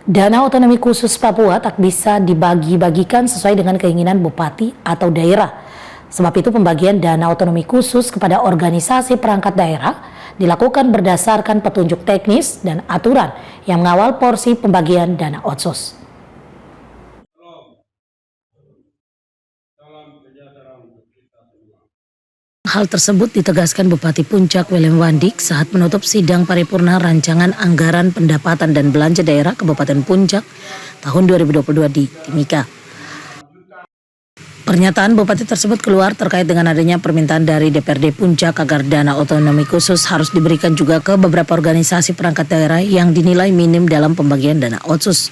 Dana otonomi khusus Papua tak bisa dibagi-bagikan sesuai dengan keinginan bupati atau daerah. Sebab itu pembagian dana otonomi khusus kepada organisasi perangkat daerah dilakukan berdasarkan petunjuk teknis dan aturan yang mengawal porsi pembagian dana otsus. Hal tersebut ditegaskan Bupati Puncak Willem Wandik saat menutup sidang paripurna rancangan anggaran pendapatan dan belanja daerah Kabupaten Puncak tahun 2022 di Timika. Pernyataan Bupati tersebut keluar terkait dengan adanya permintaan dari DPRD Puncak agar dana otonomi khusus harus diberikan juga ke beberapa organisasi perangkat daerah yang dinilai minim dalam pembagian dana otsus.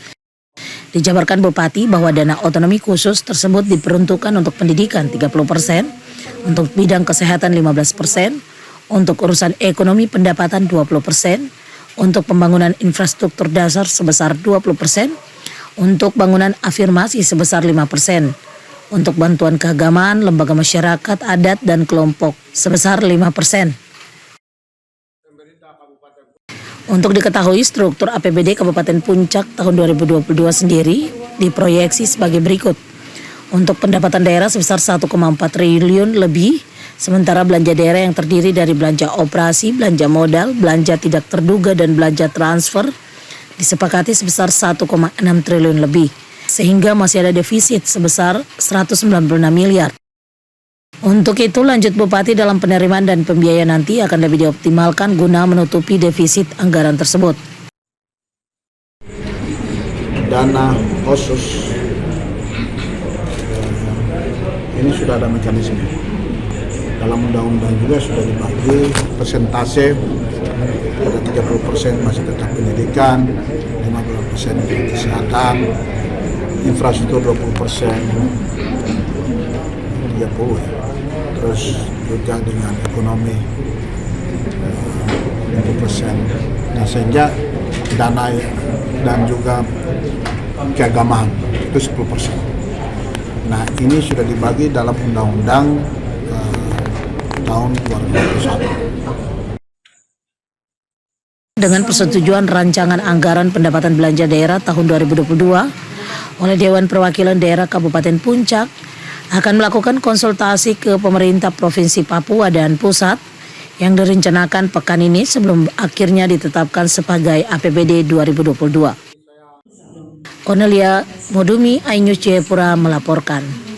Dijabarkan Bupati bahwa dana otonomi khusus tersebut diperuntukkan untuk pendidikan 30%, untuk bidang kesehatan 15%, untuk urusan ekonomi pendapatan 20%, untuk pembangunan infrastruktur dasar sebesar 20%, untuk bangunan afirmasi sebesar 5%, untuk bantuan keagamaan, lembaga masyarakat, adat, dan kelompok sebesar 5%. Untuk diketahui struktur APBD Kabupaten Puncak tahun 2022 sendiri diproyeksi sebagai berikut. Untuk pendapatan daerah sebesar 1,4 triliun lebih, sementara belanja daerah yang terdiri dari belanja operasi, belanja modal, belanja tidak terduga, dan belanja transfer disepakati sebesar 1,6 triliun lebih, sehingga masih ada defisit sebesar 196 miliar. Untuk itu, lanjut Bupati, dalam penerimaan dan pembiayaan nanti akan lebih dioptimalkan guna menutupi defisit anggaran tersebut. Dana khusus ini sudah ada mekanisme. Dalam undang-undang juga sudah dibagi persentase, ada 30% masih tetap pendidikan, 15% kesehatan, infrastruktur 20%, 30 ya. Terus juga dengan ekonomi 20%. Nah, sehingga dana dan juga keagamaan itu 10%. Nah, ini sudah dibagi dalam undang-undang tahun 2021. Dengan persetujuan rancangan anggaran pendapatan belanja daerah tahun 2022 oleh Dewan Perwakilan Daerah Kabupaten Puncak, akan melakukan konsultasi ke pemerintah Provinsi Papua dan Pusat yang direncanakan pekan ini sebelum akhirnya ditetapkan sebagai APBD 2022. Cornelia Modumi, iNews Jayapura melaporkan.